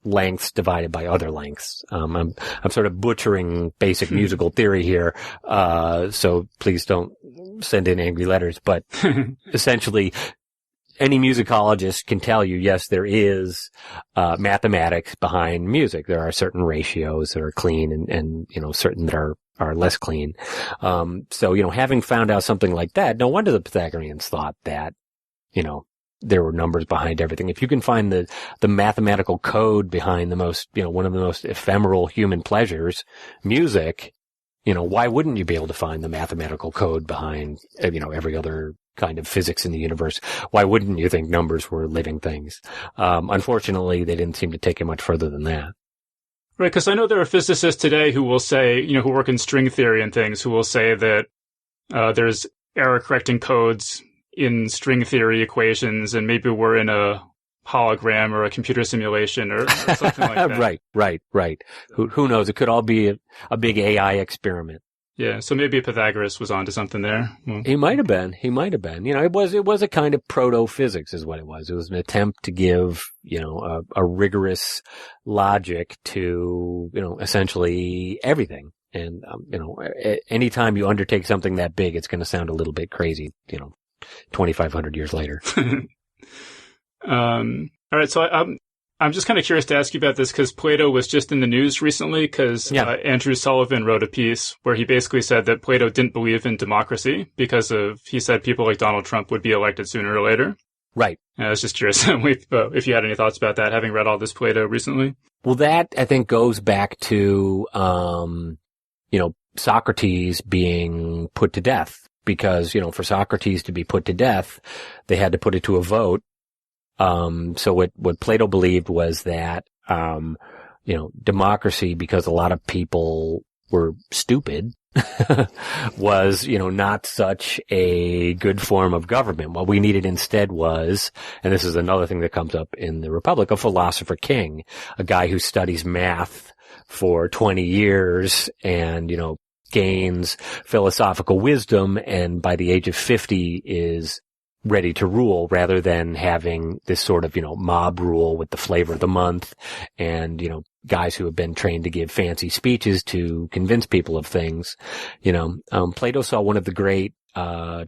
lengths divided by other lengths. I'm sort of butchering basic musical theory here, so please don't send in angry letters, but essentially, any musicologist can tell you, yes, there is mathematics behind music. There are certain ratios that are clean and certain that are less clean. So, having found out something like that, no wonder the Pythagoreans thought that, there were numbers behind everything. If you can find the mathematical code behind the most, one of the most ephemeral human pleasures, music, why wouldn't you be able to find the mathematical code behind, every other kind of physics in the universe? Why wouldn't you think numbers were living things? Unfortunately, they didn't seem to take it much further than that. Right, because I know there are physicists today who will say, who work in string theory and things, who will say that there's error-correcting codes in string theory equations, and maybe we're in a hologram or a computer simulation or something like that. Right. Who knows? It could all be a big AI experiment. Yeah, so maybe Pythagoras was onto something there. Well, He might have been. It was a kind of proto-physics is what it was. It was an attempt to give, a rigorous logic to, essentially everything. And, anytime you undertake something that big, it's going to sound a little bit crazy, 2,500 years later. All right, so I'm just kind of curious to ask you about this because Plato was just in the news recently because Andrew Sullivan wrote a piece where he basically said that Plato didn't believe in democracy because he said people like Donald Trump would be elected sooner or later. Right. And I was just curious if you had any thoughts about that, having read all this Plato recently. Well, that I think goes back to, Socrates being put to death because, for Socrates to be put to death, they had to put it to a vote. So what Plato believed was that, democracy, because a lot of people were stupid, was, not such a good form of government. What we needed instead was, and this is another thing that comes up in the Republic, a philosopher king, a guy who studies math for 20 years and, gains philosophical wisdom and by the age of 50 is ready to rule rather than having this sort of, mob rule with the flavor of the month and, guys who have been trained to give fancy speeches to convince people of things. Plato saw one of the great,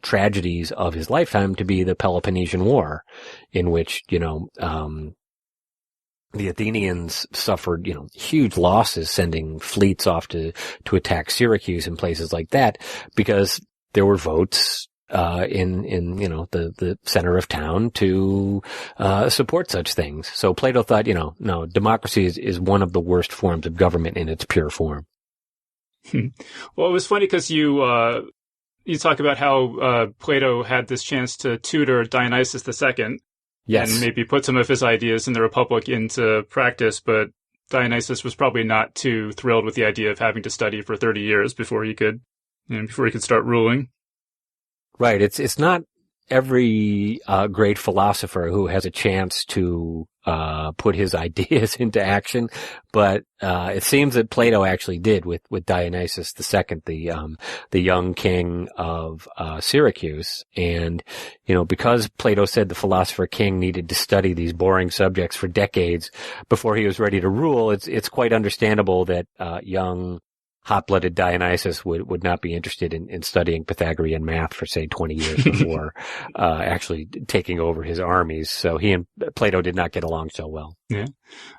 tragedies of his lifetime to be the Peloponnesian War, in which, the Athenians suffered, huge losses sending fleets off to attack Syracuse and places like that because there were votes in the center of town to support such things. So Plato thought, no, democracy is one of the worst forms of government in its pure form. Well, it was funny because you talk about how Plato had this chance to tutor Dionysius II. Yes. And maybe put some of his ideas in the Republic into practice, but Dionysius was probably not too thrilled with the idea of having to study for 30 years before he could start ruling. Right. It's not every great philosopher who has a chance to put his ideas into action, but it seems that Plato actually did with Dionysius II, the young king of Syracuse. And because Plato said the philosopher king needed to study these boring subjects for decades before he was ready to rule, it's quite understandable that young hot-blooded Dionysus would not be interested in studying Pythagorean math for, say, 20 years before actually taking over his armies. So he and Plato did not get along so well. Yeah.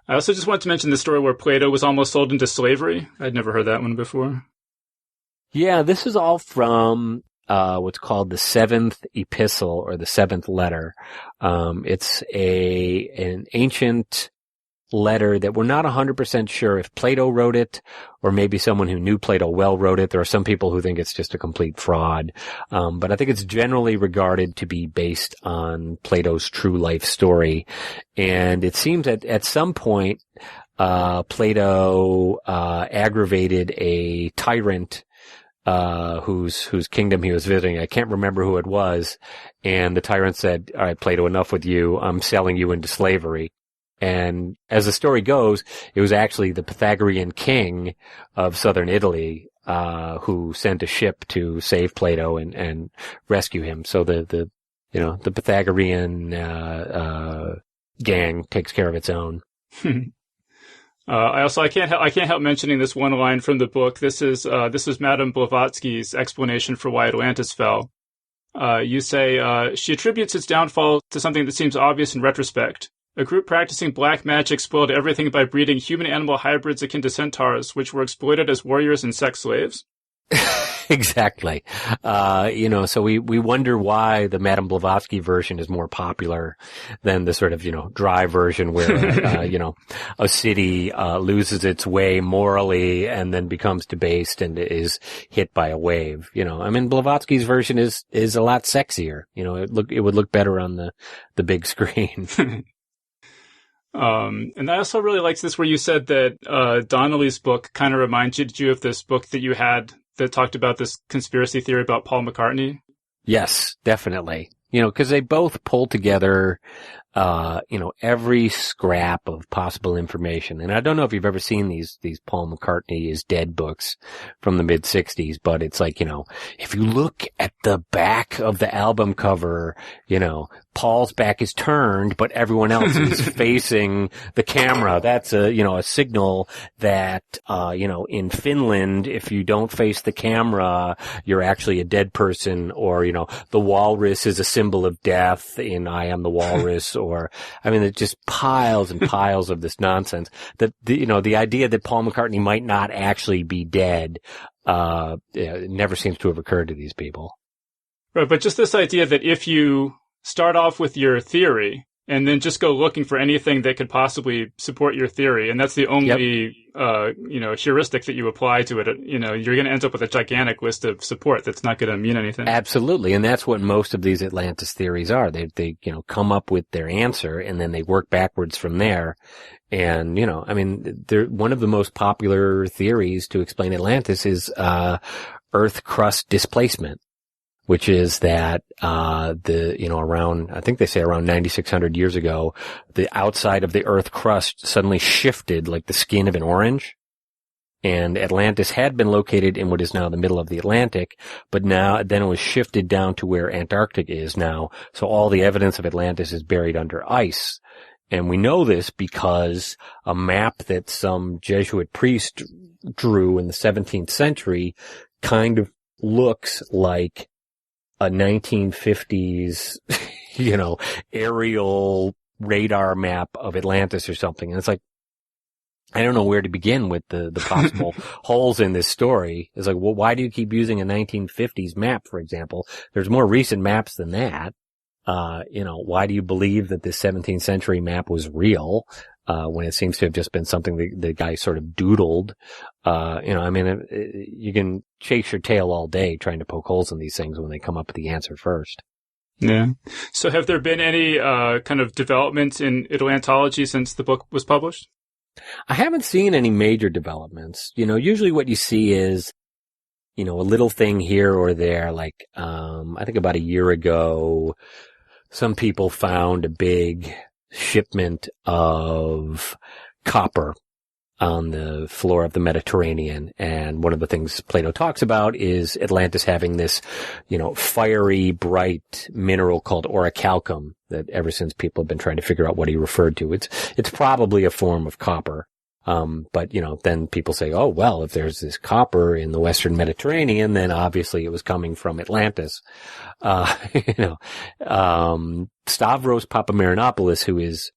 I also just wanted to mention the story where Plato was almost sold into slavery. I'd never heard that one before. Yeah, this is all from what's called the seventh epistle or the seventh letter. It's an ancient letter that we're not 100% sure if Plato wrote it or maybe someone who knew Plato well wrote it. There are some people who think it's just a complete fraud. But I think it's generally regarded to be based on Plato's true life story. And it seems that at some point, Plato aggravated a tyrant whose kingdom he was visiting. I can't remember who it was. And the tyrant said, "All right, Plato, enough with you. I'm selling you into slavery." And as the story goes, it was actually the Pythagorean king of southern Italy, who sent a ship to save Plato and rescue him. So the Pythagorean, gang takes care of its own. I can't help mentioning this one line from the book. This is Madame Blavatsky's explanation for why Atlantis fell. You say, she attributes its downfall to something that seems obvious in retrospect. A group practicing black magic spoiled everything by breeding human-animal hybrids akin to centaurs, which were exploited as warriors and sex slaves. Exactly. So we wonder why the Madame Blavatsky version is more popular than the sort of, dry version where, a city, loses its way morally and then becomes debased and is hit by a wave. Blavatsky's version is a lot sexier. It would look better on the big screen. And I also really liked this where you said that, Donnelly's book kind of reminded you of this book that you had that talked about this conspiracy theory about Paul McCartney. Yes, definitely. Because they both pull together, every scrap of possible information. And I don't know if you've ever seen these Paul McCartney is Dead books from the mid-60s, but it's like, if you look at the back of the album cover, Paul's back is turned, but everyone else is facing the camera. That's a signal that, in Finland, if you don't face the camera, you're actually a dead person, or, the walrus is a symbol of death in I Am the Walrus, it's just piles and piles of this nonsense that, the idea that Paul McCartney might not actually be dead, it never seems to have occurred to these people. Right. But just this idea that if you start off with your theory and then just go looking for anything that could possibly support your theory, and that's the only, heuristic that you apply to it, you're going to end up with a gigantic list of support that's not going to mean anything. Absolutely. And that's what most of these Atlantis theories are. They come up with their answer and then they work backwards from there. And, they're one of the most popular theories to explain Atlantis is, Earth crust displacement, which is that, around, I think they say around 9,600 years ago, the outside of the Earth crust suddenly shifted like the skin of an orange. And Atlantis had been located in what is now the middle of the Atlantic, but then it was shifted down to where Antarctica is now. So all the evidence of Atlantis is buried under ice. And we know this because a map that some Jesuit priest drew in the 17th century kind of looks like a 1950s, aerial radar map of Atlantis or something. And it's like, I don't know where to begin with the possible holes in this story. It's like, well, why do you keep using a 1950s map, for example? There's more recent maps than that. Why do you believe that this 17th century map was real? When it seems to have just been something the guy sort of doodled. You can chase your tail all day trying to poke holes in these things when they come up with the answer first. Yeah. So have there been any, kind of developments in Atlantology since the book was published? I haven't seen any major developments. Usually what you see is, a little thing here or there. Like, I think about a year ago, some people found a big shipment of copper on the floor of the Mediterranean. And one of the things Plato talks about is Atlantis having this, fiery, bright mineral called orichalcum that ever since people have been trying to figure out what he referred to. It's probably a form of copper. But, then people say, oh, well, if there's this copper in the Western Mediterranean, then obviously it was coming from Atlantis. Stavros Papameranopoulos, who is,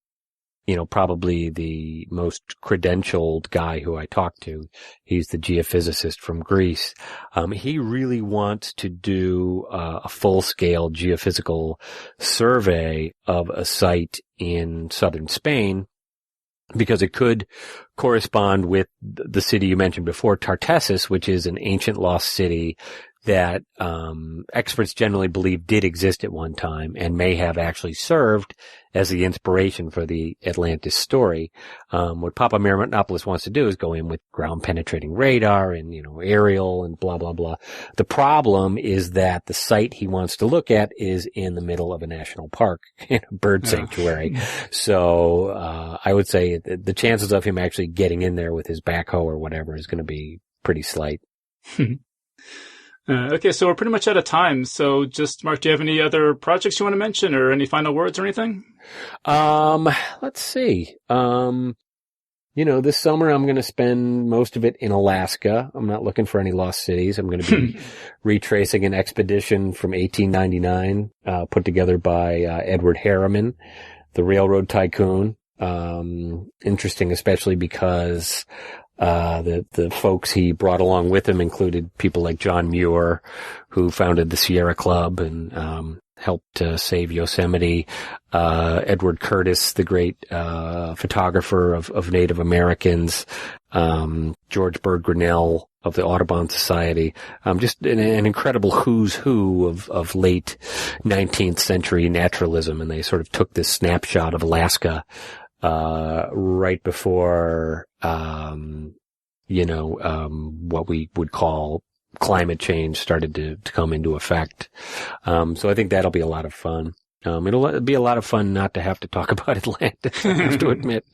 probably the most credentialed guy who I talked to. He's the geophysicist from Greece. He really wants to do a full-scale geophysical survey of a site in southern Spain, because it could correspond with the city you mentioned before, Tartessus, which is an ancient lost city that experts generally believe did exist at one time and may have actually served as the inspiration for the Atlantis story. What Papameranopoulos wants to do is go in with ground-penetrating radar and, aerial and blah, blah, blah. The problem is that the site he wants to look at is in the middle of a national park, a bird sanctuary. So I would say the chances of him actually getting in there with his backhoe or whatever is going to be pretty slight. Okay, so we're pretty much out of time. So just, Mark, do you have any other projects you want to mention or any final words or anything? Let's see. This summer I'm going to spend most of it in Alaska. I'm not looking for any lost cities. I'm going to be retracing an expedition from 1899, put together by Edward Harriman, the railroad tycoon. Interesting, especially because the folks he brought along with him included people like John Muir, who founded the Sierra Club and helped save Yosemite, Edward Curtis, the great photographer of Native Americans, George Bird Grinnell of the Audubon Society, just an incredible who's who of late 19th century naturalism. And they sort of took this snapshot of Alaska right before, what we would call climate change started to come into effect. So I think that'll be a lot of fun. It'll be a lot of fun not to have to talk about Atlantis, I have to admit.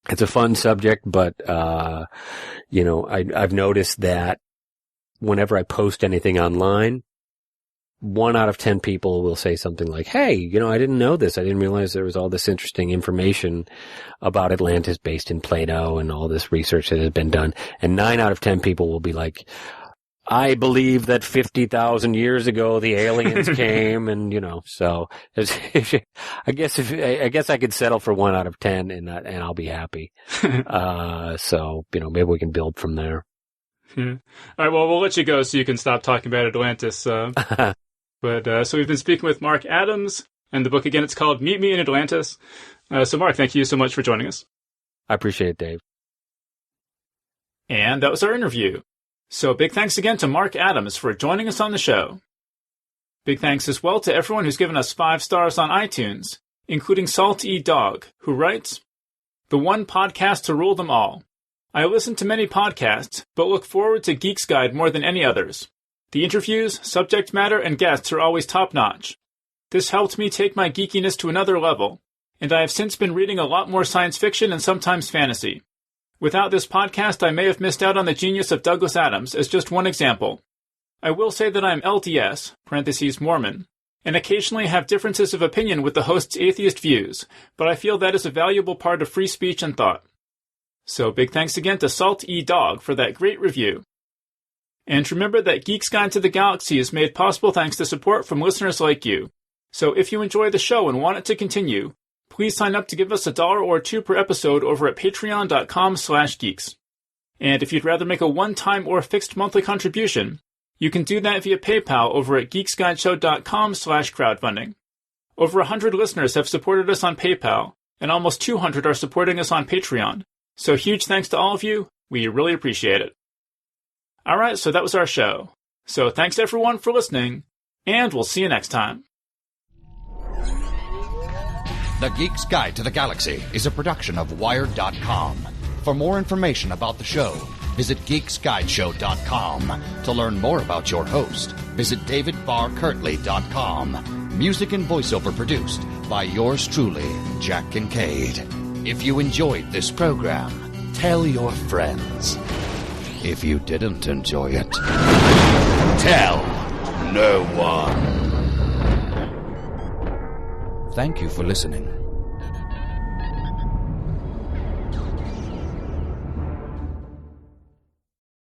It's a fun subject, but, I've noticed that whenever I post anything online, 1 out of 10 people will say something like, hey, I didn't know this. I didn't realize there was all this interesting information about Atlantis based in Plato and all this research that has been done. And 9 out of 10 people will be like, I believe that 50,000 years ago the aliens came and, so I guess I could settle for 1 out of 10 and I'll be happy. So, maybe we can build from there. Yeah. All right. Well, we'll let you go so you can stop talking about Atlantis. But so we've been speaking with Mark Adams, and the book, again, it's called Meet Me in Atlantis. So, Mark, thank you so much for joining us. I appreciate it, Dave. And that was our interview. So big thanks again to Mark Adams for joining us on the show. Big thanks as well to everyone who's given us 5 stars on iTunes, including Salt E. Dog, who writes, "The one podcast to rule them all. I listen to many podcasts, but look forward to Geek's Guide more than any others. The interviews, subject matter, and guests are always top-notch. This helped me take my geekiness to another level, and I have since been reading a lot more science fiction and sometimes fantasy. Without this podcast, I may have missed out on the genius of Douglas Adams as just one example. I will say that I am LDS, parentheses Mormon, and occasionally have differences of opinion with the host's atheist views, but I feel that is a valuable part of free speech and thought." So big thanks again to Salt E. Dog for that great review. And remember that Geek's Guide to the Galaxy is made possible thanks to support from listeners like you. So if you enjoy the show and want it to continue, please sign up to give us $1 or $2 per episode over at patreon.com/geeks. And if you'd rather make a one-time or fixed monthly contribution, you can do that via PayPal over at geeksguideshow.com/crowdfunding. Over 100 listeners have supported us on PayPal, and almost 200 are supporting us on Patreon. So huge thanks to all of you. We really appreciate it. All right, so that was our show. So thanks everyone for listening, and we'll see you next time. The Geek's Guide to the Galaxy is a production of Wired.com. For more information about the show, visit geeksguideshow.com. To learn more about your host, visit davidbarrkirtley.com. Music and voiceover produced by yours truly, Jack Kincaid. If you enjoyed this program, tell your friends. If you didn't enjoy it, tell no one. Thank you for listening.